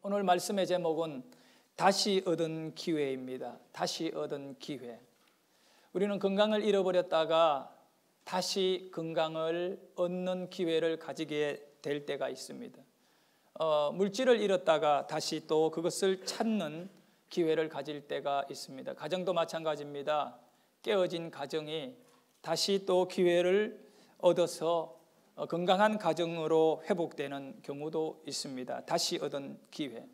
오늘 말씀의 제목은 다시 얻은 기회입니다. 다시 얻은 기회. 우리는 건강을 잃어버렸다가 다시 건강을 얻는 기회를 가지게 될 때가 있습니다. 물질을 잃었다가 다시 또 그것을 찾는 기회를 가질 때가 있습니다. 가정도 마찬가지입니다. 깨어진 가정이 다시 또 기회를 얻어서 건강한 가정으로 회복되는 경우도 있습니다. 다시 얻은 기회.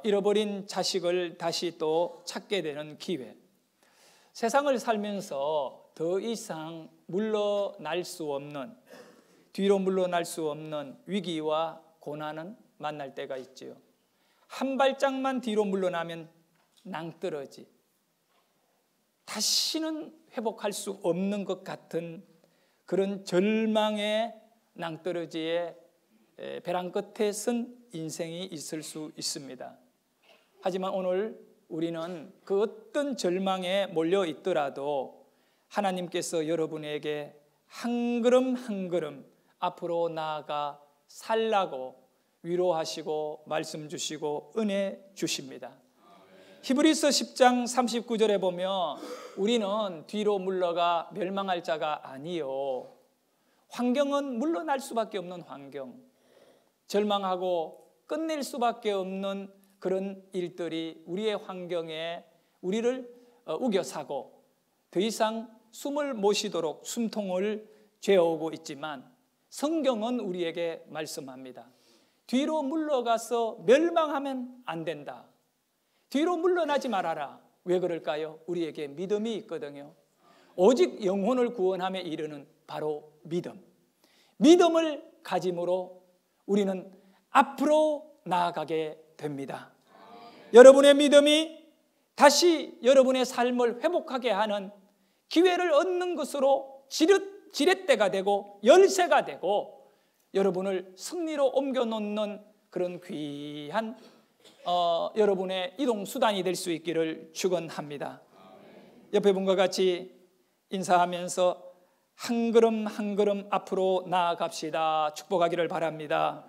잃어버린 자식을 다시 또 찾게 되는 기회. 세상을 살면서 더 이상 물러날 수 없는, 뒤로 물러날 수 없는 위기와 고난은 만날 때가 있지요. 한 발짝만 뒤로 물러나면 낭떠러지, 다시는 회복할 수 없는 것 같은 그런 절망의 낭떠러지에 벼랑 끝에 선 인생이 있을 수 있습니다. 하지만 오늘 우리는 그 어떤 절망에 몰려 있더라도 하나님께서 여러분에게 한 걸음 한 걸음 앞으로 나아가 살라고 위로하시고 말씀 주시고 은혜 주십니다. 히브리서 10장 39절에 보면 우리는 뒤로 물러가 멸망할 자가 아니요, 환경은 물러날 수밖에 없는 환경, 절망하고 끝낼 수밖에 없는 그런 일들이 우리의 환경에 우리를 우겨사고 더 이상 숨을 못 쉬도록 숨통을 죄어오고 있지만 성경은 우리에게 말씀합니다. 뒤로 물러가서 멸망하면 안 된다. 뒤로 물러나지 말아라. 왜 그럴까요? 우리에게 믿음이 있거든요. 오직 영혼을 구원함에 이르는 바로 믿음. 믿음을 가짐으로 우리는 앞으로 나아가게 됩니다. 여러분의 믿음이 다시 여러분의 삶을 회복하게 하는 기회를 얻는 것으로 지렛대가 되고 열쇠가 되고 여러분을 승리로 옮겨놓는 그런 귀한 여러분의 이동수단이 될 수 있기를 축원합니다. 옆에 분과 같이 인사하면서 한 걸음 한 걸음 앞으로 나아갑시다. 축복하기를 바랍니다.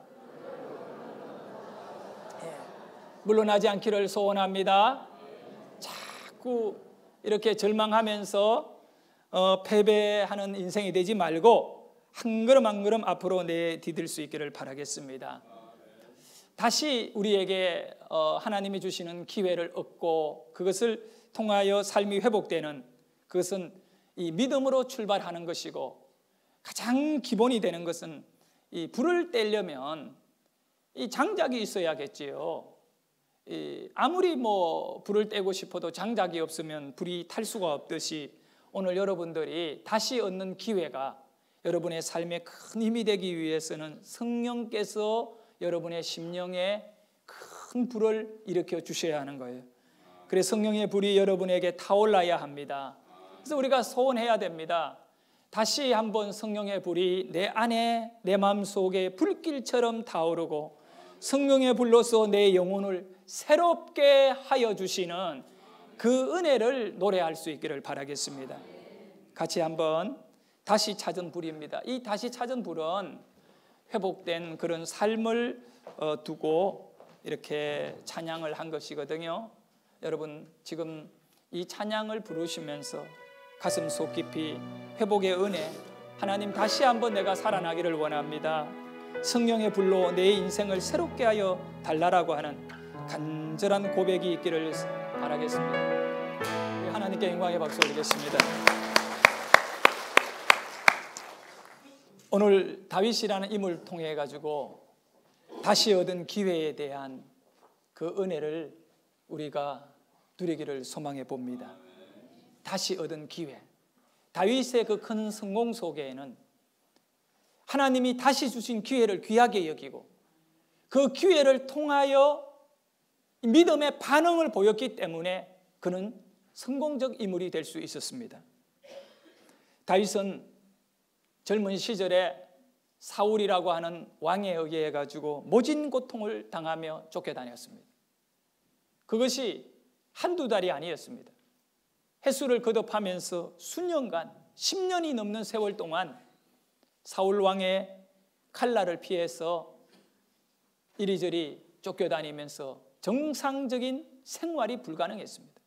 물러나지 않기를 소원합니다. 자꾸 이렇게 절망하면서 패배하는 인생이 되지 말고 한 걸음 한 걸음 앞으로 내디딜 수 있기를 바라겠습니다. 다시 우리에게 하나님이 주시는 기회를 얻고 그것을 통하여 삶이 회복되는, 그것은 이 믿음으로 출발하는 것이고, 가장 기본이 되는 것은 이 불을 떼려면 이 장작이 있어야겠지요. 아무리 불을 떼고 싶어도 장작이 없으면 불이 탈 수가 없듯이 오늘 여러분들이 다시 얻는 기회가 여러분의 삶에 큰 힘이 되기 위해서는 성령께서 여러분의 심령에 큰 불을 일으켜 주셔야 하는 거예요. 그래서 성령의 불이 여러분에게 타올라야 합니다. 그래서 우리가 소원해야 됩니다. 다시 한번 성령의 불이 내 안에, 내 마음속에 불길처럼 타오르고 성령의 불로서 내 영혼을 새롭게 하여 주시는 그 은혜를 노래할 수 있기를 바라겠습니다. 같이 한번 다시 찾은 불입니다. 이 다시 찾은 불은 회복된 그런 삶을 두고 이렇게 찬양을 한 것이거든요. 여러분 지금 이 찬양을 부르시면서 가슴 속 깊이 회복의 은혜, 하나님 다시 한번 내가 살아나기를 원합니다. 성령의 불로 내 인생을 새롭게 하여 달라라고 하는 간절한 고백이 있기를 바라겠습니다. 하나님께 영광의 박수 올리겠습니다. 오늘 다윗이라는 인물을 통해 가지고 다시 얻은 기회에 대한 그 은혜를 우리가 누리기를 소망해 봅니다. 다시 얻은 기회. 다윗의 그 큰 성공 속에는 하나님이 다시 주신 기회를 귀하게 여기고 그 기회를 통하여 믿음의 반응을 보였기 때문에 그는 성공적 인물이 될 수 있었습니다. 다윗은 젊은 시절에 사울이라고 하는 왕에 의해 가지고 모진 고통을 당하며 쫓겨다녔습니다. 그것이 한두 달이 아니었습니다. 횟수를 거듭하면서 수년간 10년이 넘는 세월 동안 사울 왕의 칼날을 피해서 이리저리 쫓겨다니면서 정상적인 생활이 불가능했습니다.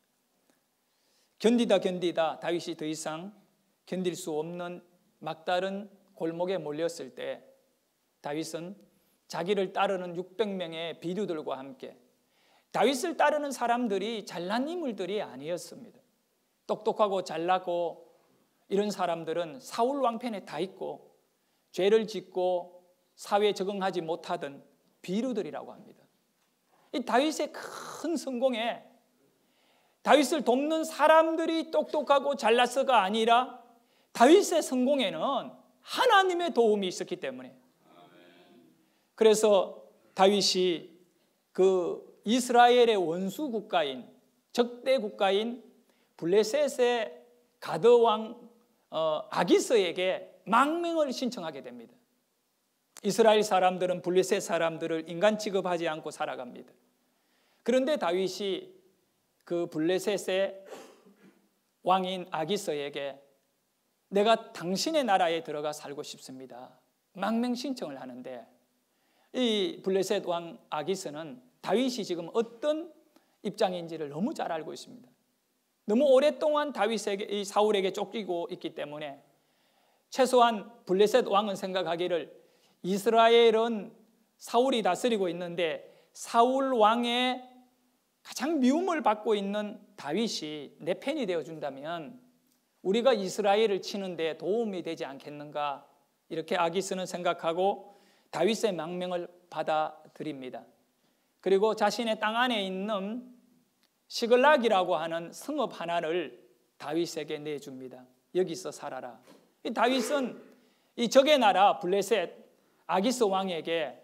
견디다 다윗이 더 이상 견딜 수 없는 막다른 골목에 몰렸을 때 다윗은 자기를 따르는 600명의 비류들과 함께, 다윗을 따르는 사람들이 잘난 인물들이 아니었습니다. 똑똑하고 잘나고 이런 사람들은 사울 왕편에 다 있고 죄를 짓고 사회에 적응하지 못하던 비류들이라고 합니다. 이 다윗의 큰 성공에 다윗을 돕는 사람들이 똑똑하고 잘나서가 아니라 다윗의 성공에는 하나님의 도움이 있었기 때문에, 그래서 다윗이 그 이스라엘의 원수 국가인, 적대 국가인 블레셋의 가드 왕 아기스에게 망명을 신청하게 됩니다. 이스라엘 사람들은 블레셋 사람들을 인간 취급하지 않고 살아갑니다. 그런데 다윗이 그 블레셋의 왕인 아기스에게 내가 당신의 나라에 들어가 살고 싶습니다, 망명 신청을 하는데, 이 블레셋 왕 아기스는 다윗이 지금 어떤 입장인지를 너무 잘 알고 있습니다. 너무 오랫동안 이 사울에게 쫓기고 있기 때문에 최소한 블레셋 왕은 생각하기를 이스라엘은 사울이 다스리고 있는데 사울 왕의 가장 미움을 받고 있는 다윗이 내 편이 되어준다면 우리가 이스라엘을 치는데 도움이 되지 않겠는가, 이렇게 아기스는 생각하고 다윗의 망명을 받아들입니다. 그리고 자신의 땅 안에 있는 시글락이라고 하는 성읍 하나를 다윗에게 내줍니다. 여기서 살아라. 이 다윗은 이 적의 나라 블레셋 아기스 왕에게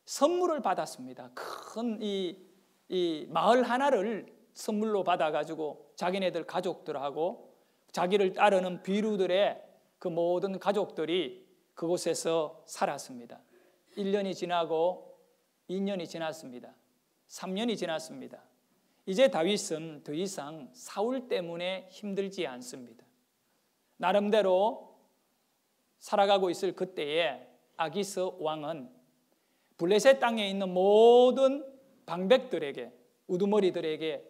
선물을 받았습니다. 큰 이 마을 하나를 선물로 받아가지고 자기네들 가족들하고 자기를 따르는 비류들의 그 모든 가족들이 그곳에서 살았습니다. 1년이 지나고 2년이 지났습니다. 3년이 지났습니다. 이제 다윗은 더 이상 사울 때문에 힘들지 않습니다. 나름대로 살아가고 있을 그때에 아기스 왕은 블레셋 땅에 있는 모든 방백들에게, 우두머리들에게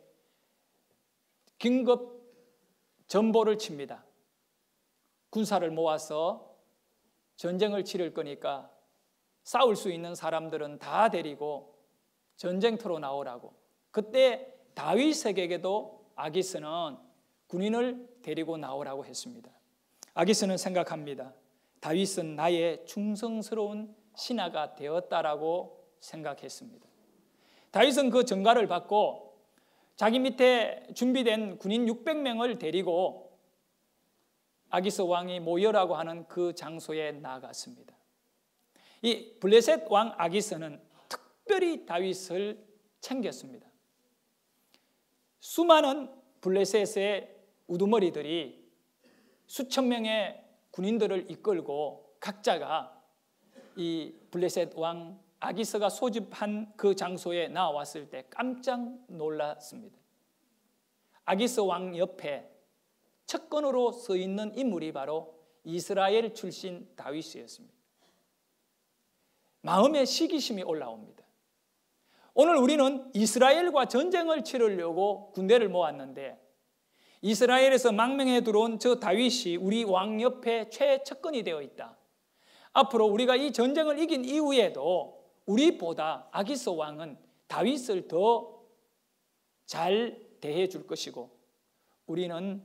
긴급 전보를 칩니다. 군사를 모아서 전쟁을 치를 거니까 싸울 수 있는 사람들은 다 데리고 전쟁터로 나오라고. 그때 다윗에게도 아기스는 군인을 데리고 나오라고 했습니다. 아기스는 생각합니다. 다윗은 나의 충성스러운 신하가 되었다라고 생각했습니다. 다윗은 그 전가를 받고 자기 밑에 준비된 군인 600명을 데리고 아기스 왕이 모여라고 하는 그 장소에 나아갔습니다. 이 블레셋 왕 아기스는 특별히 다윗을 챙겼습니다. 수많은 블레셋의 우두머리들이 수천 명의 군인들을 이끌고 각자가 이 블레셋 왕 아기스가 소집한 그 장소에 나왔을 때 깜짝 놀랐습니다. 아기스 왕 옆에 측근으로 서 있는 인물이 바로 이스라엘 출신 다윗이었습니다. 마음에 시기심이 올라옵니다. 오늘 우리는 이스라엘과 전쟁을 치르려고 군대를 모았는데 이스라엘에서 망명해 들어온 저 다윗이 우리 왕 옆에 최측근이 되어 있다. 앞으로 우리가 이 전쟁을 이긴 이후에도 우리보다 아기스 왕은 다윗을 더 잘 대해 줄 것이고 우리는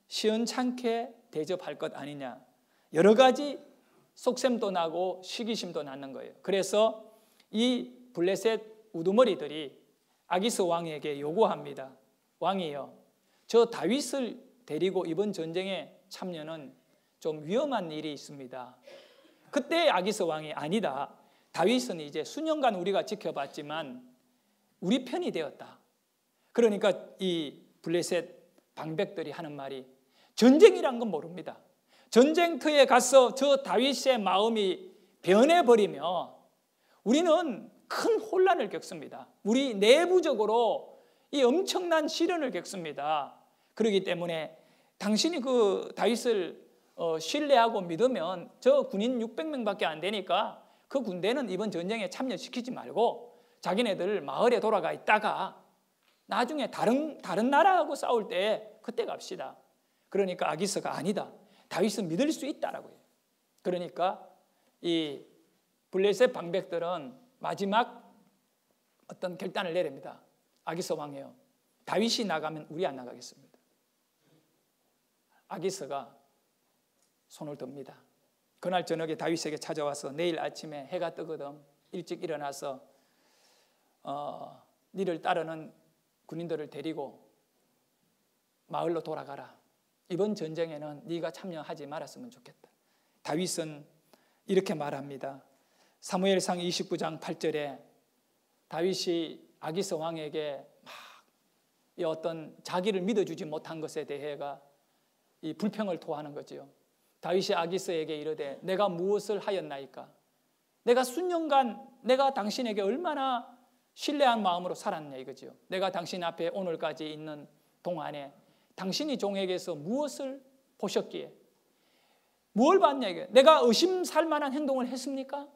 시원찮게 대접할 것 아니냐, 여러 가지 속셈도 나고 시기심도 나는 거예요. 그래서 이 블레셋 우두머리들이 아기스 왕에게 요구합니다. 왕이여, 저 다윗을 데리고 이번 전쟁에 참여는 좀 위험한 일이 있습니다. 그때 아기스 왕이 아니다, 다윗은 이제 수년간 우리가 지켜봤지만 우리 편이 되었다. 그러니까 이 블레셋 방백들이 하는 말이, 전쟁이란 건 모릅니다. 전쟁터에 가서 저 다윗의 마음이 변해버리면 우리는 큰 혼란을 겪습니다. 우리 내부적으로 이 엄청난 시련을 겪습니다. 그렇기 때문에 당신이 그 다윗을 신뢰하고 믿으면 저 군인 600명밖에 안 되니까 그 군대는 이번 전쟁에 참여시키지 말고 자기네들 마을에 돌아가 있다가 나중에 다른 나라하고 싸울 때 그때 갑시다. 그러니까 아기스가 아니다. 다윗은 믿을 수 있다라고요. 그러니까 이 블레셋 방백들은 마지막 어떤 결단을 내립니다. 아기스 왕이요, 다윗이 나가면 우리 안 나가겠습니다. 아기스가 손을 듭니다. 그날 저녁에 다윗에게 찾아와서 내일 아침에 해가 뜨거든 일찍 일어나서 니를 따르는 군인들을 데리고 마을로 돌아가라. 이번 전쟁에는 네가 참여하지 말았으면 좋겠다. 다윗은 이렇게 말합니다. 사무엘상 29장 8절에 다윗이 아기스 왕에게 막 이 어떤 자기를 믿어주지 못한 것에 대해가 이 불평을 토하는 거지요. 다윗이 아기스에게 이르되 내가 무엇을 하였나이까? 내가 수년간 내가 당신에게 얼마나 신뢰한 마음으로 살았냐 이거지요. 내가 당신 앞에 오늘까지 있는 동안에 당신이 종에게서 무엇을 보셨기에, 뭘 봤냐 이게. 내가 의심살 만한 행동을 했습니까?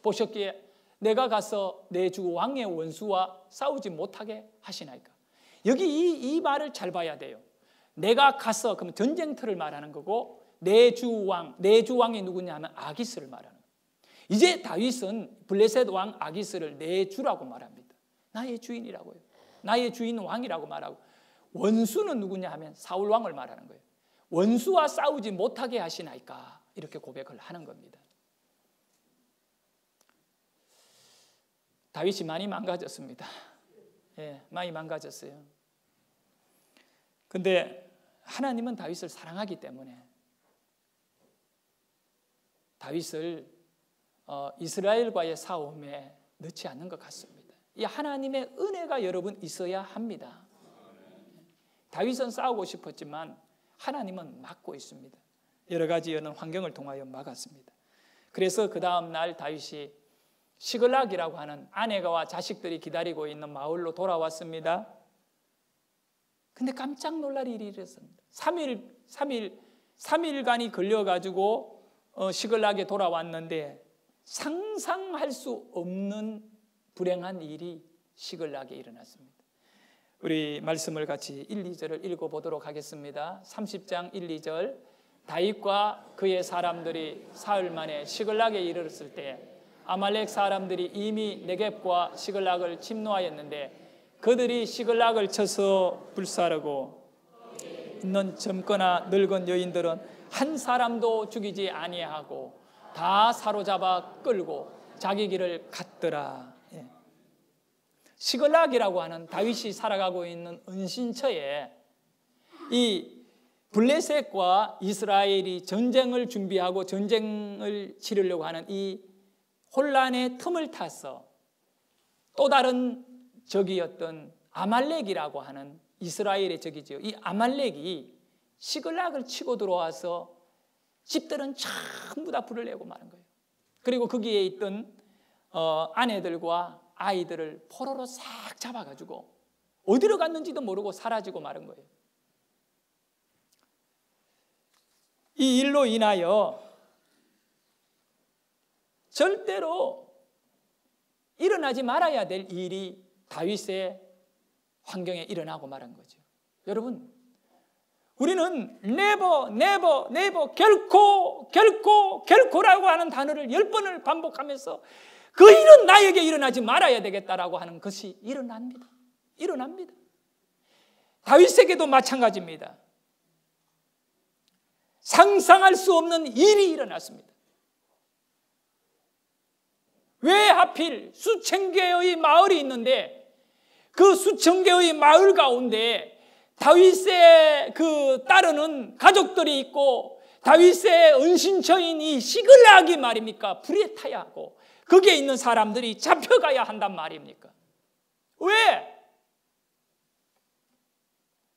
보셨기에 내가 가서 내 주 왕의 원수와 싸우지 못하게 하시나이까? 여기 이 말을 잘 봐야 돼요. 내가 가서, 그러면 전쟁터를 말하는 거고, 내 주 왕이 누구냐 하면 아기스를 말하는 거예요. 이제 다윗은 블레셋 왕 아기스를 내 주라고 말합니다. 나의 주인이라고요. 나의 주인 왕이라고 말하고, 원수는 누구냐 하면 사울 왕을 말하는 거예요. 원수와 싸우지 못하게 하시나이까? 이렇게 고백을 하는 겁니다. 다윗이 많이 망가졌습니다. 예, 많이 망가졌어요. 근데 하나님은 다윗을 사랑하기 때문에 다윗을 이스라엘과의 싸움에 넣지 않는 것 같습니다. 이 하나님의 은혜가 여러분 있어야 합니다. 다윗은 싸우고 싶었지만 하나님은 막고 있습니다. 여러 가지 여는 환경을 통하여 막았습니다. 그래서 그 다음 날 다윗이 시글락이라고 하는 아내와 자식들이 기다리고 있는 마을로 돌아왔습니다. 근데 깜짝 놀랄 일이 일어났습니다. 3일간이 걸려가지고 시글락에 돌아왔는데 상상할 수 없는 불행한 일이 시글락에 일어났습니다. 우리 말씀을 같이 1, 2절을 읽어보도록 하겠습니다. 30장 1, 2절. 다윗과 그의 사람들이 사흘 만에 시글락에 이르렀을 때 아말렉 사람들이 이미 네겝과 시글락을 침노하였는데 그들이 시글락을 쳐서 불사르고 있는 젊거나 늙은 여인들은 한 사람도 죽이지 아니하고 다 사로잡아 끌고 자기 길을 갔더라. 예. 시글락이라고 하는 다윗이 살아가고 있는 은신처에 이 블레셋과 이스라엘이 전쟁을 준비하고 전쟁을 치르려고 하는 이 혼란의 틈을 타서 또 다른 적이었던 아말렉이라고 하는 이스라엘의 적이죠. 이 아말렉이 시글락을 치고 들어와서 집들은 전부 다 불을 내고 마는 거예요. 그리고 거기에 있던 아내들과 아이들을 포로로 싹 잡아가지고 어디로 갔는지도 모르고 사라지고 마는 거예요. 이 일로 인하여 절대로 일어나지 말아야 될 일이 다윗의 환경에 일어나고 말한 거죠. 여러분, 우리는 never 결코라고 하는 단어를 10번을 반복하면서 그 일은 나에게 일어나지 말아야 되겠다라고 하는 것이 일어납니다. 다윗에게도 마찬가지입니다. 상상할 수 없는 일이 일어났습니다. 왜 하필 수천 개의 마을이 있는데 그 수천 개의 마을 가운데 다윗의 그 따르는 가족들이 있고 다윗의 은신처인 이 시글락이 말입니까? 불에 타야 하고 거기에 있는 사람들이 잡혀가야 한단 말입니까?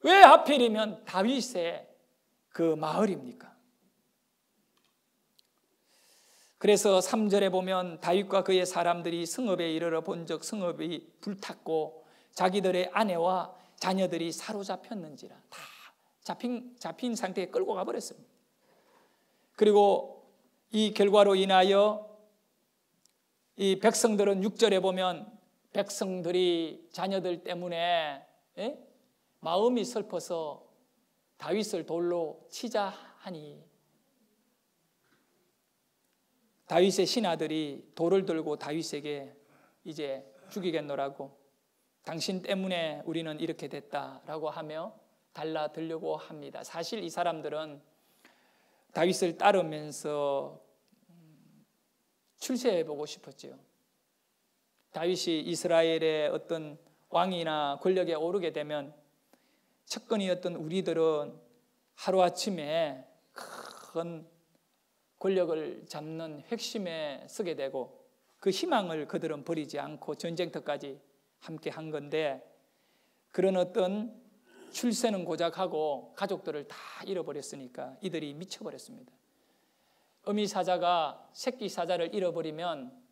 왜 하필이면 다윗의 그 마을입니까? 그래서 3절에 보면 다윗과 그의 사람들이 성읍에 이르러 본즉 성읍이 불탔고 자기들의 아내와 자녀들이 사로잡혔는지라. 다 잡힌 상태에 끌고 가버렸습니다. 그리고 이 결과로 인하여 이 백성들은 6절에 보면 백성들이 자녀들 때문에 마음이 슬퍼서 다윗을 돌로 치자 하니 다윗의 신하들이 돌을 들고 다윗에게 이제 죽이겠노라고, 당신 때문에 우리는 이렇게 됐다라고 하며 달라들려고 합니다. 사실 이 사람들은 다윗을 따르면서 출세해보고 싶었지요. 다윗이 이스라엘의 어떤 왕이나 권력에 오르게 되면 척근이었던 우리들은 하루아침에 큰 권력을 잡는 핵심에 서게 되고, 그 희망을 그들은 버리지 않고 전쟁터까지 함께 한 건데, 그런 어떤 출세는 고작하고 가족들을 다 잃어버렸으니까 이들이 미쳐버렸습니다. 어미 사자가 새끼 사자를 잃어버리면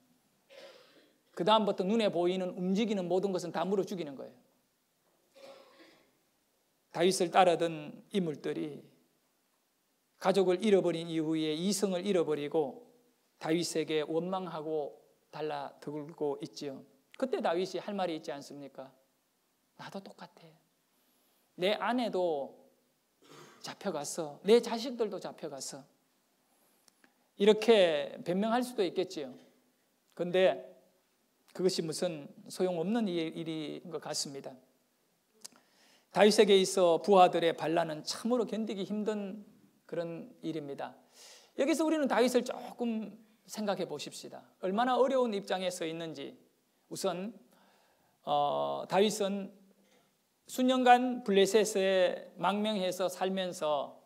그 다음부터 눈에 보이는 움직이는 모든 것은 다 물어 죽이는 거예요. 다윗을 따르던 인물들이 가족을 잃어버린 이후에 이성을 잃어버리고 다윗에게 원망하고 달라들고 있지요. 그때 다윗이 할 말이 있지 않습니까? 나도 똑같아. 내 아내도 잡혀갔어. 내 자식들도 잡혀갔어. 이렇게 변명할 수도 있겠지요. 그런데 그것이 무슨 소용없는 일인 것 같습니다. 다윗에게 있어 부하들의 반란은 참으로 견디기 힘든 그런 일입니다. 여기서 우리는 다윗을 조금 생각해 보십시다. 얼마나 어려운 입장에 서 있는지. 우선 다윗은 수년간 블레셋에 망명해서 살면서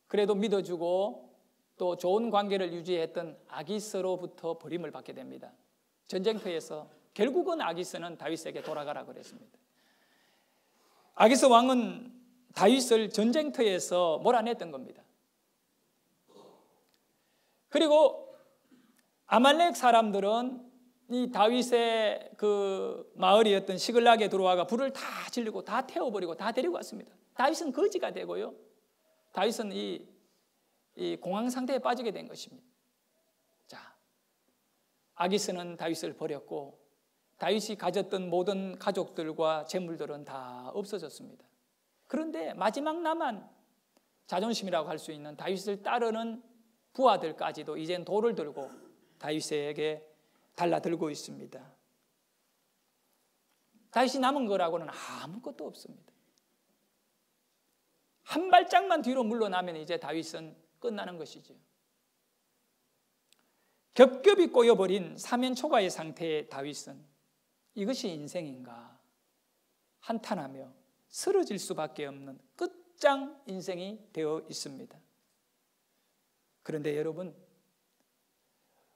그래도 믿어주고 또 좋은 관계를 유지했던 아기스로부터 버림을 받게 됩니다. 전쟁터에서 결국은 아기스는 다윗에게 돌아가라 그랬습니다. 아기스 왕은 다윗을 전쟁터에서 몰아냈던 겁니다. 그리고 아말렉 사람들은 이 다윗의 그 마을이었던 시글락에 들어와가 불을 다 질르고 다 태워버리고 다 데리고 왔습니다. 다윗은 거지가 되고요. 다윗은 이 공황 상태에 빠지게 된 것입니다. 자, 아기스는 다윗을 버렸고 다윗이 가졌던 모든 가족들과 재물들은 다 없어졌습니다. 그런데 마지막 남은 자존심이라고 할 수 있는 다윗을 따르는 부하들까지도 이젠 돌을 들고 다윗에게 달라들고 있습니다. 다윗이 남은 거라고는 아무것도 없습니다. 한 발짝만 뒤로 물러나면 이제 다윗은 끝나는 것이죠. 겹겹이 꼬여버린 사면초가의 상태의 다윗은 이것이 인생인가 한탄하며 쓰러질 수밖에 없는 끝장 인생이 되어 있습니다. 그런데 여러분,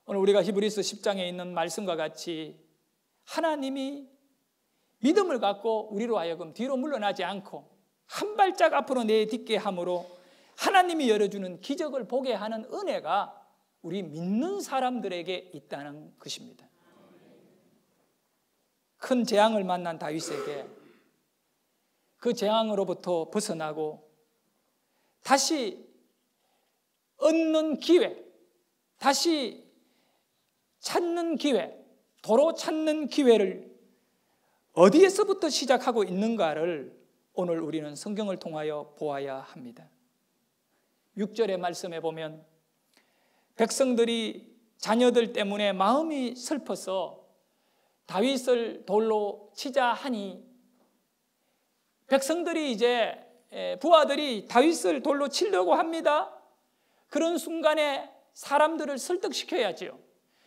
오늘 우리가 히브리서 10장에 있는 말씀과 같이 하나님이 믿음을 갖고 우리로 하여금 뒤로 물러나지 않고 한 발짝 앞으로 내딛게 함으로 하나님이 열어주는 기적을 보게 하는 은혜가 우리 믿는 사람들에게 있다는 것입니다. 큰 재앙을 만난 다윗에게 그 재앙으로부터 벗어나고 다시 얻는 기회, 다시 찾는 기회, 도로 찾는 기회를 어디에서부터 시작하고 있는가를 오늘 우리는 성경을 통하여 보아야 합니다. 6절의 말씀에 보면 백성들이 자녀들 때문에 마음이 슬퍼서 다윗을 돌로 치자 하니, 백성들이 이제 부하들이 다윗을 돌로 치려고 합니다. 그런 순간에 사람들을 설득시켜야죠.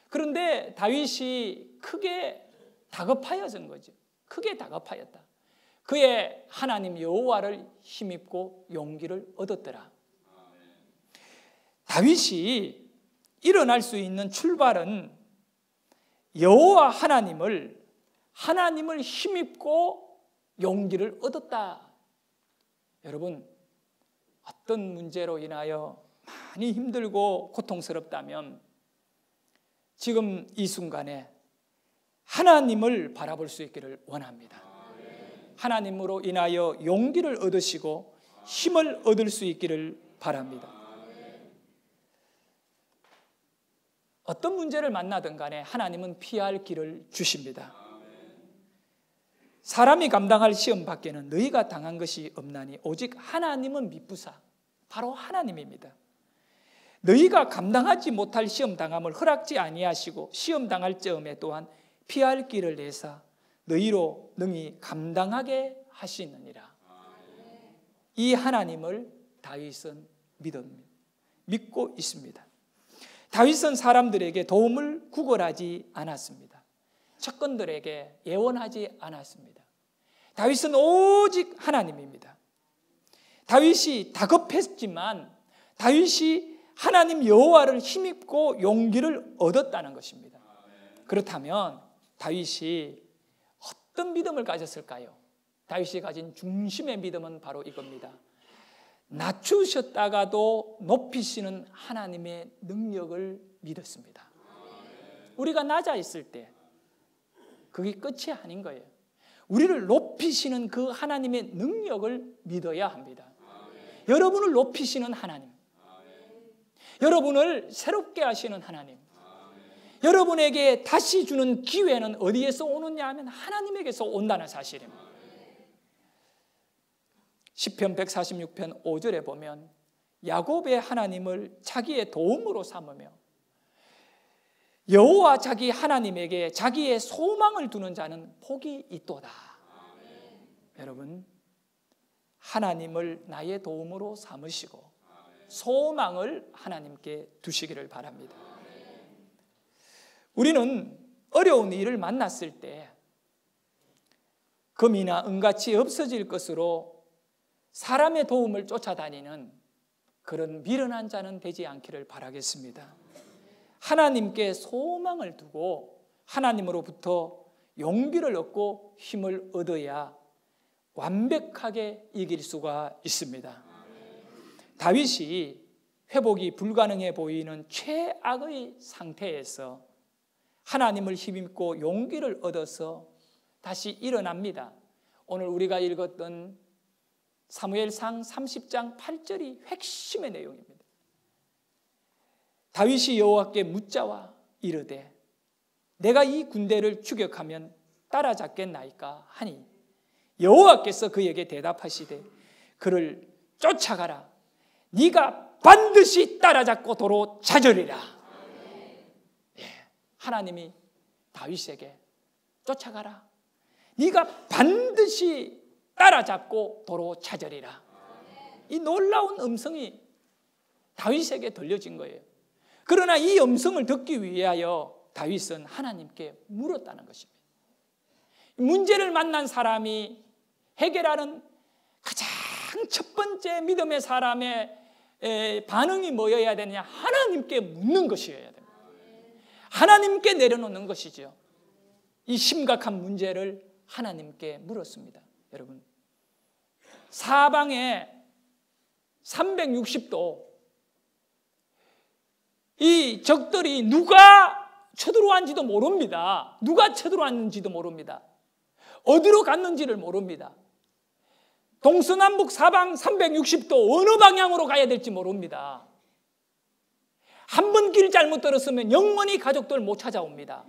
그런데 다윗이 크게 다급하여진 거죠. 크게 다급하였다. 그의 하나님 여호와를 힘입고 용기를 얻었더라. 다윗이 일어날 수 있는 출발은 여호와 하나님을 힘입고 용기를 얻었다. 여러분, 어떤 문제로 인하여 많이 힘들고 고통스럽다면 지금 이 순간에 하나님을 바라볼 수 있기를 원합니다. 하나님으로 인하여 용기를 얻으시고 힘을 얻을 수 있기를 바랍니다. 어떤 문제를 만나든 간에 하나님은 피할 길을 주십니다. 사람이 감당할 시험 밖에는 너희가 당한 것이 없나니 오직 하나님은 미쁘사. 바로 하나님입니다. 너희가 감당하지 못할 시험 당함을 허락지 아니하시고 시험 당할 즈음에 또한 피할 길을 내사 너희로 능히 감당하게 하시느니라. 이 하나님을 다윗은 믿고 있습니다. 다윗은 사람들에게 도움을 구걸하지 않았습니다. 측근들에게 예언하지 않았습니다. 다윗은 오직 하나님입니다. 다윗이 다급했지만 다윗이 하나님 여호와를 힘입고 용기를 얻었다는 것입니다. 그렇다면 다윗이 어떤 믿음을 가졌을까요? 다윗이 가진 중심의 믿음은 바로 이겁니다. 낮추셨다가도 높이시는 하나님의 능력을 믿었습니다. 우리가 낮아 있을 때 그게 끝이 아닌 거예요. 우리를 높이시는 그 하나님의 능력을 믿어야 합니다. 여러분을 높이시는 하나님, 여러분을 새롭게 하시는 하나님, 여러분에게 다시 주는 기회는 어디에서 오느냐 하면 하나님에게서 온다는 사실입니다. 시편 146편 5절에 보면 야곱의 하나님을 자기의 도움으로 삼으며 여호와 자기 하나님에게 자기의 소망을 두는 자는 복이 있도다. 여러분, 하나님을 나의 도움으로 삼으시고 소망을 하나님께 두시기를 바랍니다. 우리는 어려운 일을 만났을 때 금이나 은같이 없어질 것으로 사람의 도움을 쫓아다니는 그런 미련한 자는 되지 않기를 바라겠습니다. 하나님께 소망을 두고 하나님으로부터 용기를 얻고 힘을 얻어야 완벽하게 이길 수가 있습니다. 다윗이 회복이 불가능해 보이는 최악의 상태에서 하나님을 힘입고 용기를 얻어서 다시 일어납니다. 오늘 우리가 읽었던 사무엘상 30장 8절이 핵심의 내용입니다. 다윗이 여호와께 묻자와 이르되 내가 이 군대를 추격하면 따라잡겠나이까 하니 여호와께서 그에게 대답하시되 그를 쫓아가라. 네가 반드시 따라잡고 도로 찾으리라. 하나님이 다윗에게 쫓아가라. 네가 반드시 따라잡고 도로 찾으리라. 이 놀라운 음성이 다윗에게 들려진 거예요. 그러나 이 음성을 듣기 위하여 다윗은 하나님께 물었다는 것입니다. 문제를 만난 사람이 해결하는 가장 첫 번째 믿음의 사람의 반응이 뭐여야 되느냐? 하나님께 묻는 것이어야 됩니다. 하나님께 내려놓는 것이죠. 이 심각한 문제를 하나님께 물었습니다. 여러분, 사방에 360도 이 적들이 누가 쳐들어왔는지도 모릅니다. 누가 쳐들어왔는지도 모릅니다. 어디로 갔는지를 모릅니다. 동서남북 사방 360도 어느 방향으로 가야 될지 모릅니다. 한 번 길 잘못 들었으면 영원히 가족들 못 찾아옵니다.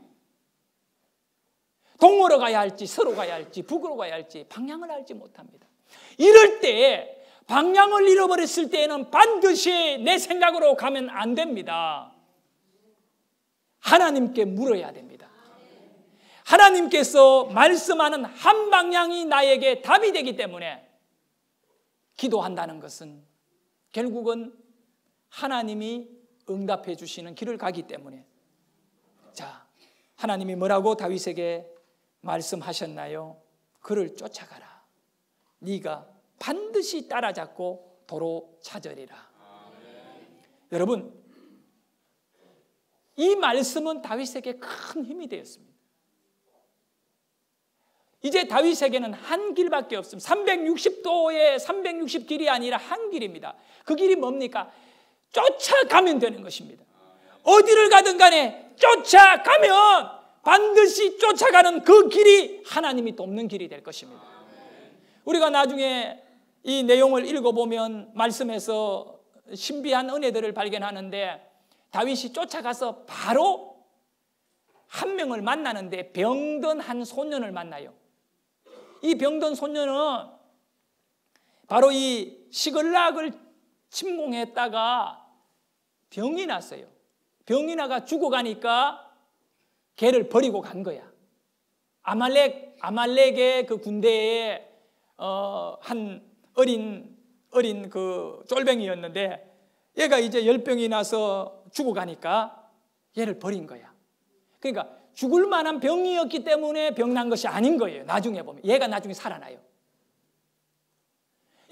동으로 가야 할지 서로 가야 할지 북으로 가야 할지 방향을 알지 못합니다. 이럴 때 방향을 잃어버렸을 때에는 반드시 내 생각으로 가면 안 됩니다. 하나님께 물어야 됩니다. 하나님께서 말씀하는 한 방향이 나에게 답이 되기 때문에 기도한다는 것은 결국은 하나님이 응답해 주시는 길을 가기 때문에, 자, 하나님이 뭐라고 다윗에게 말씀하셨나요? 그를 쫓아가라. 네가 반드시 따라잡고 도로 찾으리라. 여러분, 이 말씀은 다윗에게 큰 힘이 되었습니다. 이제 다윗에게는 한 길밖에 없습니다. 360도의 360길이 아니라 한 길입니다. 그 길이 뭡니까? 쫓아가면 되는 것입니다. 어디를 가든 간에 쫓아가면 반드시 쫓아가는 그 길이 하나님이 돕는 길이 될 것입니다. 우리가 나중에 이 내용을 읽어보면 말씀에서 신비한 은혜들을 발견하는데, 다윗이 쫓아가서 바로 한 명을 만나는데 병든 한 소년을 만나요. 이 병든 손녀는 바로 이 시글락을 침공했다가 병이 났어요. 병이 나가 죽어가니까 걔를 버리고 간 거야. 아말렉의 그 군대에 한 어린 그 쫄병이었는데 얘가 이제 열병이 나서 죽어가니까 얘를 버린 거야. 그러니까 죽을 만한 병이었기 때문에 병난 것이 아닌 거예요. 나중에 보면 얘가 나중에 살아나요.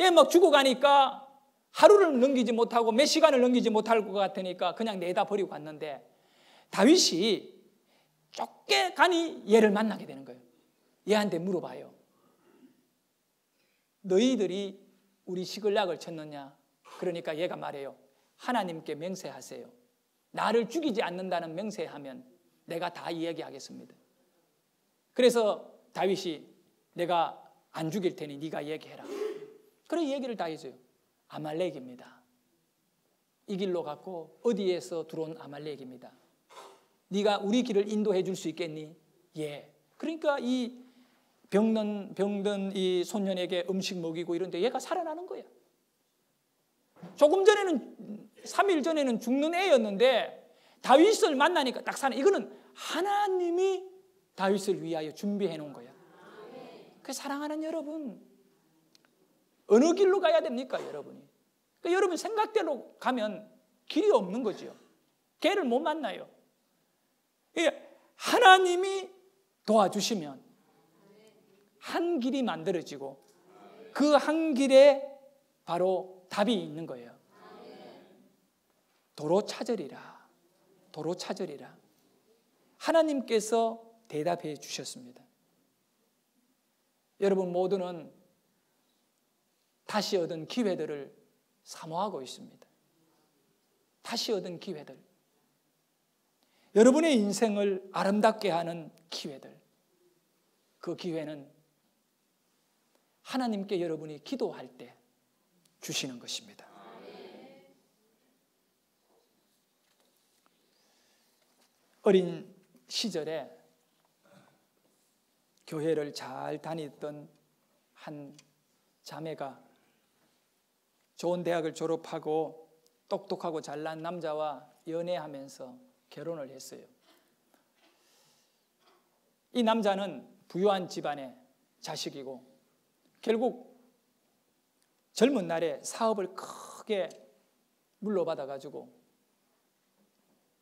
얘 막 죽어가니까 하루를 넘기지 못하고 몇 시간을 넘기지 못할 것 같으니까 그냥 내다 버리고 갔는데 다윗이 쫓겨가니 얘를 만나게 되는 거예요. 얘한테 물어봐요. 너희들이 우리 시글락을 쳤느냐? 그러니까 얘가 말해요. 하나님께 맹세하세요. 나를 죽이지 않는다는 맹세하면 내가 다 이야기하겠습니다. 그래서 다윗이 내가 안 죽일 테니 네가 얘기해라. 그래 얘기를 다 해줘요. 아말렉입니다. 이 길로 갔고 어디에서 들어온 아말렉입니다. 네가 우리 길을 인도해 줄 수 있겠니? 예. 그러니까 이 병든 이 소년에게 음식 먹이고 이런데 얘가 살아나는 거야. 조금 전에는 3일 전에는 죽는 애였는데 다윗을 만나니까 딱 사는. 이거는 하나님이 다윗을 위하여 준비해 놓은 거야. 그 사랑하는 여러분, 어느 길로 가야 됩니까, 여러분이? 그러니까 여러분 생각대로 가면 길이 없는 거죠. 걔를 못 만나요. 하나님이 도와주시면 한 길이 만들어지고 그 한 길에 바로 답이 있는 거예요. 도로 찾으리라. 도로 찾으리라. 하나님께서 대답해 주셨습니다. 여러분 모두는 다시 얻은 기회들을 사모하고 있습니다. 다시 얻은 기회들. 여러분의 인생을 아름답게 하는 기회들. 그 기회는 하나님께 여러분이 기도할 때 주시는 것입니다. 어린 시절에 교회를 잘 다녔던 한 자매가 좋은 대학을 졸업하고 똑똑하고 잘난 남자와 연애하면서 결혼을 했어요. 이 남자는 부유한 집안의 자식이고 결국 젊은 날에 사업을 크게 물러받아가지고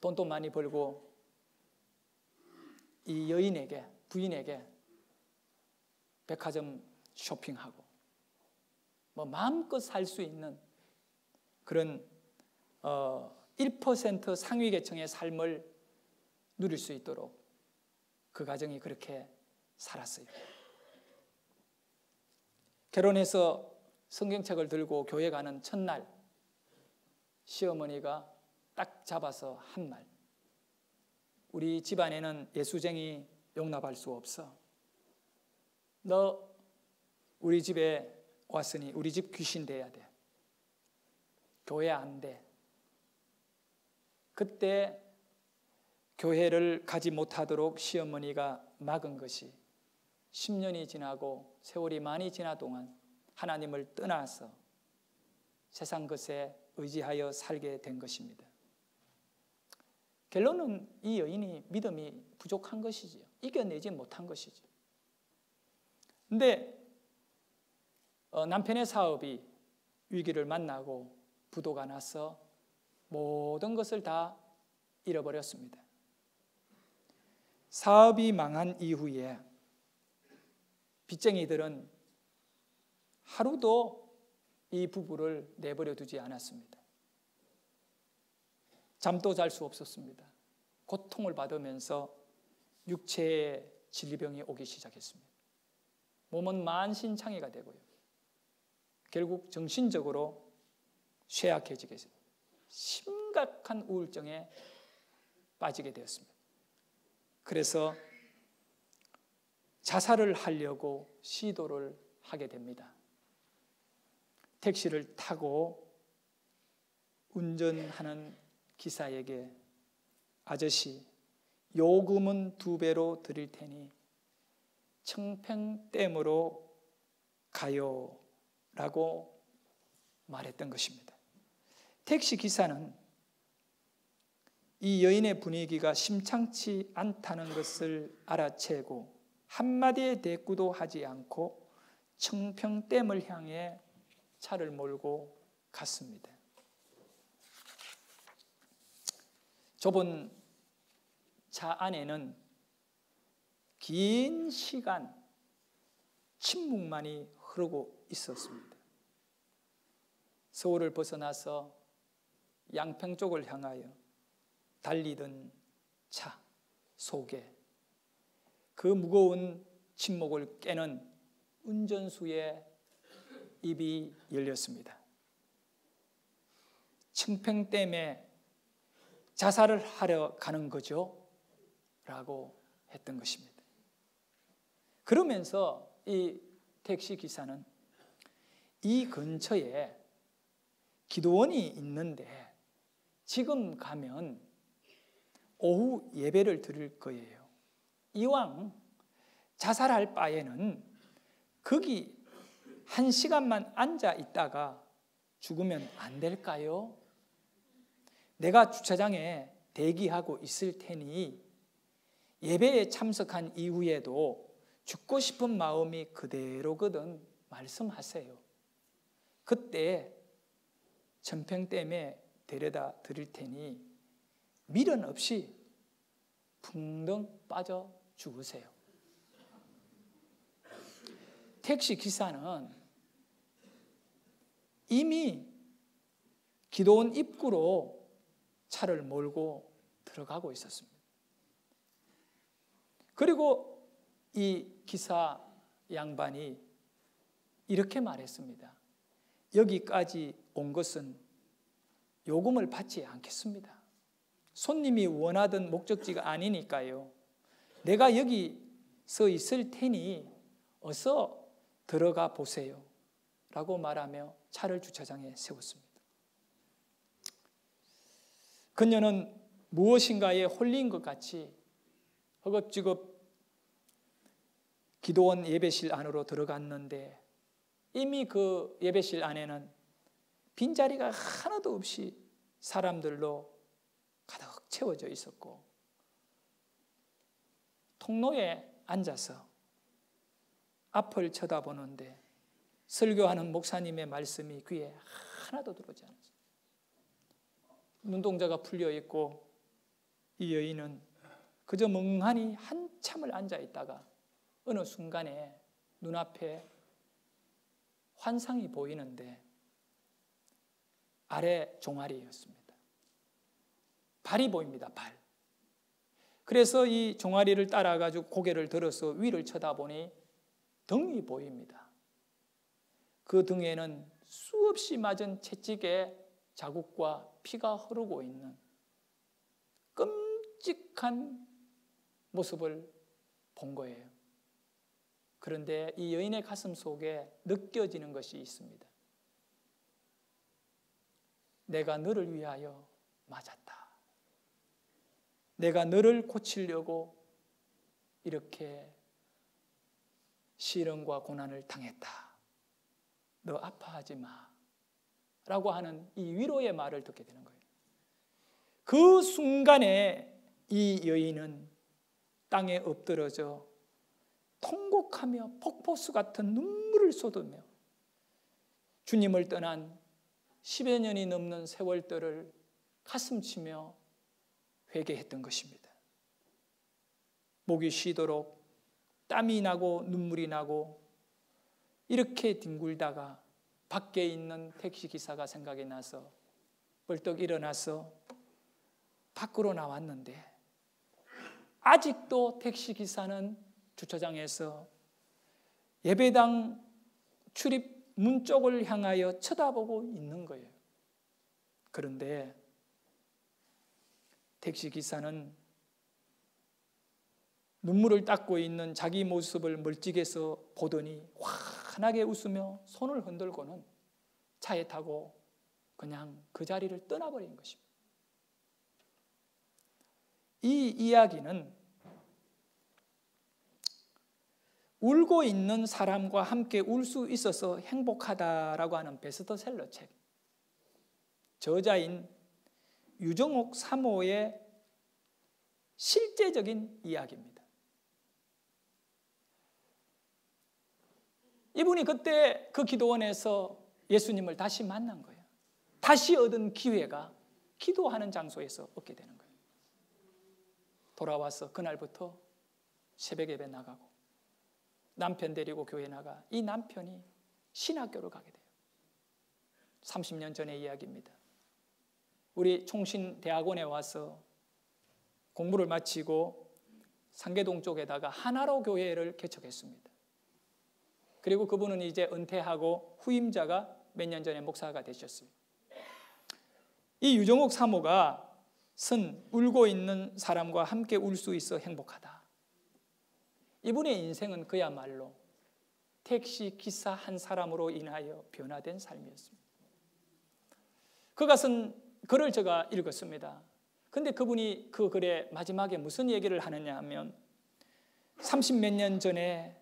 돈도 많이 벌고 이 여인에게, 부인에게 백화점 쇼핑하고 뭐 마음껏 살 수 있는 그런 1% 상위 계층의 삶을 누릴 수 있도록 그 가정이 그렇게 살았어요. 결혼해서 성경책을 들고 교회 가는 첫날 시어머니가 딱 잡아서 한 말. 우리 집안에는 예수쟁이 용납할 수 없어. 너 우리 집에 왔으니 우리 집 귀신 돼야 돼. 교회 안 돼. 그때 교회를 가지 못하도록 시어머니가 막은 것이 10년이 지나고 세월이 많이 지나 동안 하나님을 떠나서 세상 것에 의지하여 살게 된 것입니다. 결론은 이 여인이 믿음이 부족한 것이지요. 이겨내지 못한 것이죠. 근데 남편의 사업이 위기를 만나고 부도가 나서 모든 것을 다 잃어버렸습니다. 사업이 망한 이후에 빚쟁이들은 하루도 이 부부를 내버려 두지 않았습니다. 잠도 잘 수 없었습니다. 고통을 받으면서 육체의 질병이 오기 시작했습니다. 몸은 만신창이가 되고요. 결국 정신적으로 쇠약해지게 됐습니다. 심각한 우울증에 빠지게 되었습니다. 그래서 자살을 하려고 시도를 하게 됩니다. 택시를 타고 운전하는 기사에게 아저씨, 요금은 2배로 드릴 테니 청평댐으로 가요 라고 말했던 것입니다. 택시 기사는 이 여인의 분위기가 심상치 않다는 것을 알아채고 한마디의 대꾸도 하지 않고 청평댐을 향해 차를 몰고 갔습니다. 좁은 차 안에는 긴 시간 침묵만이 흐르고 있었습니다. 서울을 벗어나서 양평 쪽을 향하여 달리던 차 속에 그 무거운 침묵을 깨는 운전수의 입이 열렸습니다. 청평댐에 자살을 하려 가는 거죠? 라고 했던 것입니다. 그러면서 이 택시 기사는 이 근처에 기도원이 있는데 지금 가면 오후 예배를 드릴 거예요. 이왕 자살할 바에는 거기 1시간만 앉아 있다가 죽으면 안 될까요? 내가 주차장에 대기하고 있을 테니 예배에 참석한 이후에도 죽고 싶은 마음이 그대로거든 말씀하세요. 그때 청평댐에 데려다 드릴 테니 미련 없이 붕덩 빠져 죽으세요. 택시 기사는 이미 기도원 입구로 차를 몰고 들어가고 있었습니다. 그리고 이 기사 양반이 이렇게 말했습니다. 여기까지 온 것은 요금을 받지 않겠습니다. 손님이 원하던 목적지가 아니니까요. 내가 여기 서 있을 테니 어서 들어가 보세요. 라고 말하며 차를 주차장에 세웠습니다. 그녀는 무엇인가에 홀린 것 같이 허겁지겁 기도원 예배실 안으로 들어갔는데 이미 그 예배실 안에는 빈자리가 하나도 없이 사람들로 가득 채워져 있었고 통로에 앉아서 앞을 쳐다보는데 설교하는 목사님의 말씀이 귀에 하나도 들어오지 않았어요. 눈동자가 풀려 있고 이 여인은 그저 멍하니 한참을 앉아 있다가 어느 순간에 눈앞에 환상이 보이는데 아래 종아리였습니다. 발이 보입니다. 발. 그래서 이 종아리를 따라가지고 고개를 들어서 위를 쳐다보니 등이 보입니다. 그 등에는 수없이 맞은 채찍의 자국과 피가 흐르고 있는 끔찍한 모습을 본 거예요. 그런데 이 여인의 가슴 속에 느껴지는 것이 있습니다. 내가 너를 위하여 맞았다. 내가 너를 고치려고 이렇게 시련과 고난을 당했다. 너 아파하지 마. 라고 하는 이 위로의 말을 듣게 되는 거예요. 그 순간에 이 여인은 땅에 엎드러져 통곡하며 폭포수 같은 눈물을 쏟으며 주님을 떠난 10여 년이 넘는 세월들을 가슴치며 회개했던 것입니다. 목이 쉬도록 땀이 나고 눈물이 나고 이렇게 뒹굴다가 밖에 있는 택시기사가 생각이 나서 벌떡 일어나서 밖으로 나왔는데 아직도 택시기사는 주차장에서 예배당 출입 문 쪽을 향하여 쳐다보고 있는 거예요. 그런데 택시기사는 눈물을 닦고 있는 자기 모습을 멀찍이서 보더니 환하게 웃으며 손을 흔들고는 차에 타고 그냥 그 자리를 떠나버린 것입니다. 이 이야기는 울고 있는 사람과 함께 울 수 있어서 행복하다라고 하는 베스트셀러 책, 저자인 유정옥 사모의 실제적인 이야기입니다. 이분이 그때 그 기도원에서 예수님을 다시 만난 거예요. 다시 얻은 기회가 기도하는 장소에서 얻게 되는 거예요. 돌아와서 그날부터 새벽 예배 나가고 남편 데리고 교회 나가 이 남편이 신학교를 가게 돼요. 30년 전의 이야기입니다. 우리 총신대학원에 와서 공부를 마치고 상계동 쪽에다가 하나로 교회를 개척했습니다. 그리고 그분은 이제 은퇴하고 후임자가 몇 년 전에 목사가 되셨어요. 이 유정옥 사모가 쓴 울고 있는 사람과 함께 울 수 있어 행복하다. 이분의 인생은 그야말로 택시 기사 한 사람으로 인하여 변화된 삶이었습니다. 그가 쓴 글을 제가 읽었습니다. 근데 그분이 그 글의 마지막에 무슨 얘기를 하느냐 하면 30몇 년 전에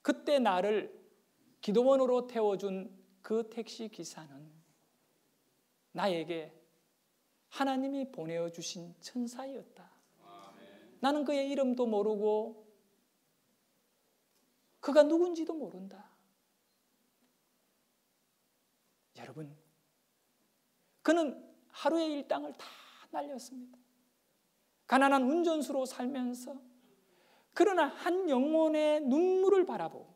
그때 나를 기도원으로 태워준 그 택시 기사는 나에게 하나님이 보내주신 천사였다. 나는 그의 이름도 모르고 그가 누군지도 모른다. 여러분, 그는 하루의 일당을 다 날렸습니다. 가난한 운전수로 살면서 그러나 한 영혼의 눈물을 바라보고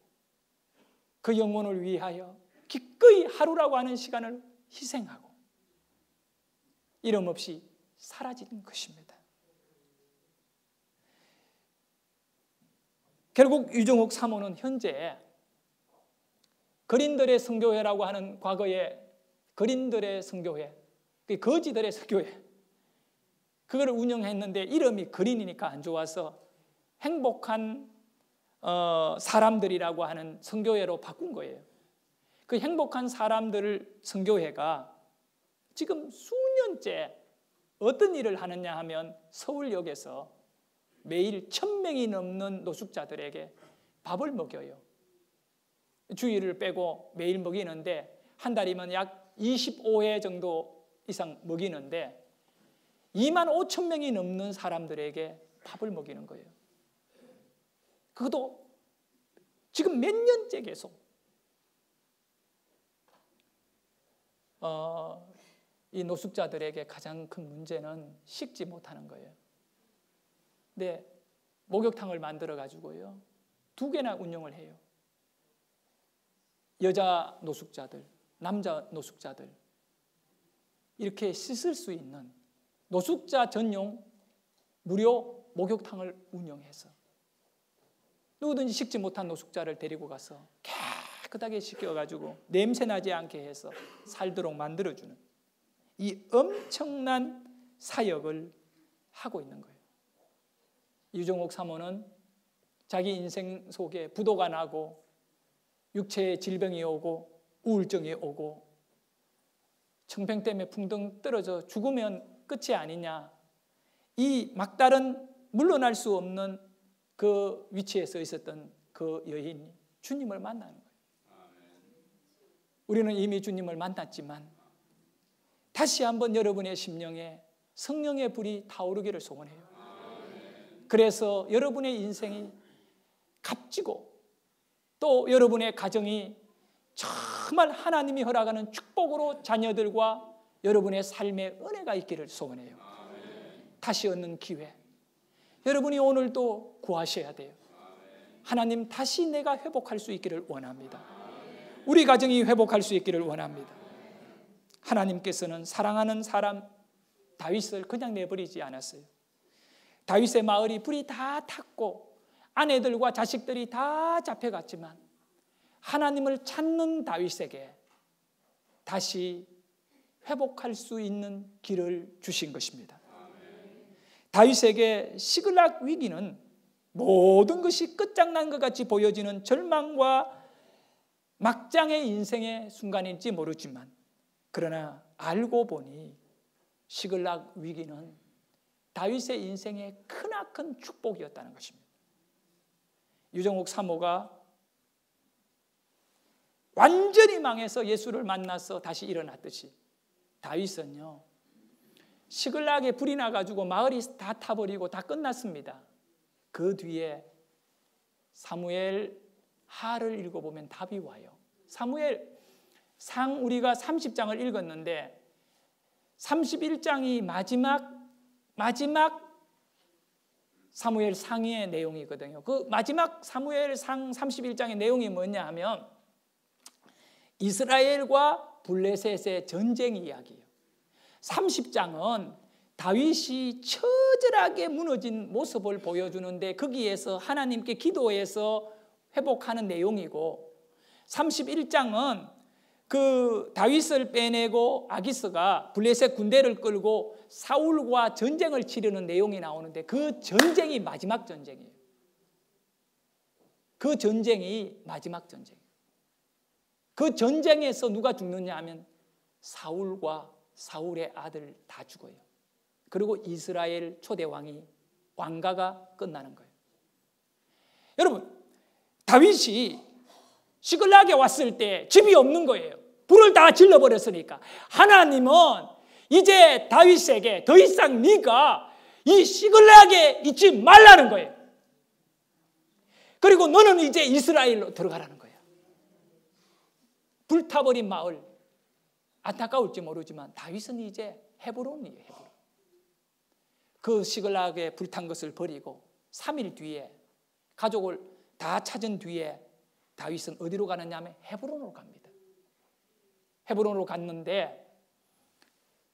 그 영혼을 위하여 기꺼이 하루라고 하는 시간을 희생하고 이름 없이 사라진 것입니다. 결국 유정옥 사모는 현재 거린들의 선교회라고 하는 과거의 거린들의 선교회, 거지들의 선교회, 그거를 운영했는데 이름이 거린이니까 안 좋아서 행복한 사람들이라고 하는 선교회로 바꾼 거예요. 그 행복한 사람들 선교회가 지금 수년째 어떤 일을 하느냐 하면 서울역에서 매일 1,000명이 넘는 노숙자들에게 밥을 먹여요. 주일을 빼고 매일 먹이는데 한 달이면 약 25회 정도 이상 먹이는데 25,000명이 넘는 사람들에게 밥을 먹이는 거예요. 그것도 지금 몇 년째 계속 이 노숙자들에게 가장 큰 문제는 식지 못하는 거예요. 네, 목욕탕을 만들어 가지고요 2개나 운영을 해요. 여자 노숙자들, 남자 노숙자들 이렇게 씻을 수 있는 노숙자 전용 무료 목욕탕을 운영해서 누구든지 식지 못한 노숙자를 데리고 가서 깨끗하게 씻겨가지고 냄새 나지 않게 해서 살도록 만들어주는 이 엄청난 사역을 하고 있는 거예요. 유정옥 사모는 자기 인생 속에 부도가 나고 육체의 질병이 오고 우울증이 오고 청평 때문에 붕덩 떨어져 죽으면 끝이 아니냐, 이 막다른 물러날 수 없는 그 위치에 서 있었던 그 여인이 주님을 만나는 거예요. 우리는 이미 주님을 만났지만 다시 한번 여러분의 심령에 성령의 불이 타오르기를 소원해요. 그래서 여러분의 인생이 값지고 또 여러분의 가정이 정말 하나님이 허락하는 축복으로 자녀들과 여러분의 삶의 은혜가 있기를 소원해요. 다시 얻는 기회, 여러분이 오늘도 구하셔야 돼요. 하나님, 다시 내가 회복할 수 있기를 원합니다. 우리 가정이 회복할 수 있기를 원합니다. 하나님께서는 사랑하는 사람 다윗을 그냥 내버리지 않았어요. 다윗의 마을이 불이 다 탔고 아내들과 자식들이 다 잡혀갔지만 하나님을 찾는 다윗에게 다시 회복할 수 있는 길을 주신 것입니다. 다윗에게 시글락 위기는 모든 것이 끝장난 것 같이 보여지는 절망과 막장의 인생의 순간일지 모르지만 그러나 알고 보니 시글락 위기는 다윗의 인생의 크나큰 축복이었다는 것입니다. 유정옥 사모가 완전히 망해서 예수를 만나서 다시 일어났듯이 다윗은요, 시글락에 불이 나가지고 마을이 다 타버리고 다 끝났습니다. 그 뒤에 사무엘 하를 읽어보면 답이 와요. 사무엘 상 우리가 30장을 읽었는데 31장이 마지막 사무엘 상의 내용이거든요. 그 마지막 사무엘 상 31장의 내용이 뭐냐 하면 이스라엘과 블레셋의 전쟁 이야기예요. 30장은 다윗이 처절하게 무너진 모습을 보여주는데 거기에서 하나님께 기도해서 회복하는 내용이고, 31장은 그 다윗을 빼내고 아기스가 블레셋 군대를 끌고 사울과 전쟁을 치르는 내용이 나오는데 그 전쟁이 마지막 전쟁이에요. 그 전쟁이 마지막 전쟁이에요. 그 전쟁에서 누가 죽느냐 하면 사울과 사울의 아들 다 죽어요. 그리고 이스라엘 초대 왕이 왕가가 끝나는 거예요. 여러분, 다윗이 시글락에 왔을 때 집이 없는 거예요. 불을 다 질러버렸으니까 하나님은 이제 다윗에게 더 이상 네가 이 시글락에 있지 말라는 거예요. 그리고 너는 이제 이스라엘로 들어가라는 거예요. 불타버린 마을, 안타까울지 모르지만 다윗은 이제 헤브론이에요. 헤브론. 그 시글락에 불탄 것을 버리고 3일 뒤에 가족을 다 찾은 뒤에 다윗은 어디로 가느냐 하면 헤브론으로 갑니다. 헤브론으로 갔는데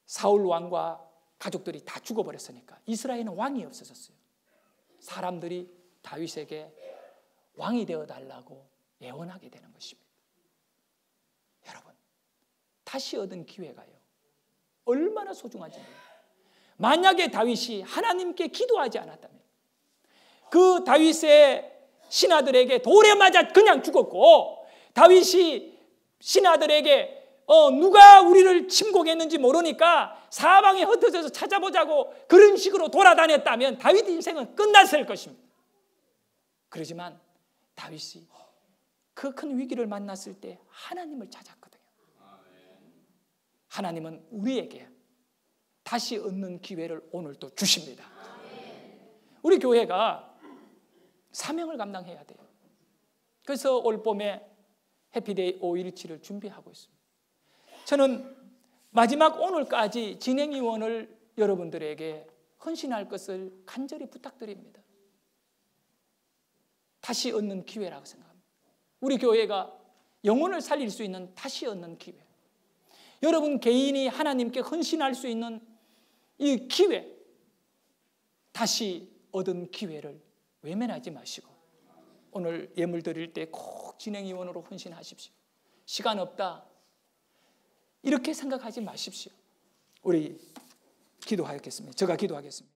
사울 왕과 가족들이 다 죽어버렸으니까 이스라엘은 왕이 없어졌어요. 사람들이 다윗에게 왕이 되어달라고 예언하게 되는 것입니다. 여러분, 다시 얻은 기회가요, 얼마나 소중한지 몰라요. 만약에 다윗이 하나님께 기도하지 않았다면 그 다윗의 신하들에게 돌에 맞아 그냥 죽었고, 다윗이 신하들에게 누가 우리를 침공했는지 모르니까 사방에 흩어져서 찾아보자고 그런 식으로 돌아다녔다면 다윗 인생은 끝났을 것입니다. 그러지만 다윗이 그 큰 위기를 만났을 때 하나님을 찾았거든요. 하나님은 우리에게 다시 얻는 기회를 오늘 또 주십니다. 우리 교회가 사명을 감당해야 돼요. 그래서 올 봄에 해피데이 5.17을 준비하고 있습니다. 저는 마지막 오늘까지 진행위원을 여러분들에게 헌신할 것을 간절히 부탁드립니다. 다시 얻는 기회라고 생각합니다. 우리 교회가 영혼을 살릴 수 있는 다시 얻는 기회, 여러분 개인이 하나님께 헌신할 수 있는 이 기회, 다시 얻은 기회를 외면하지 마시고 오늘 예물 드릴 때 꼭 진행위원으로 헌신하십시오. 시간 없다 이렇게 생각하지 마십시오. 우리 기도하겠습니다. 제가 기도하겠습니다.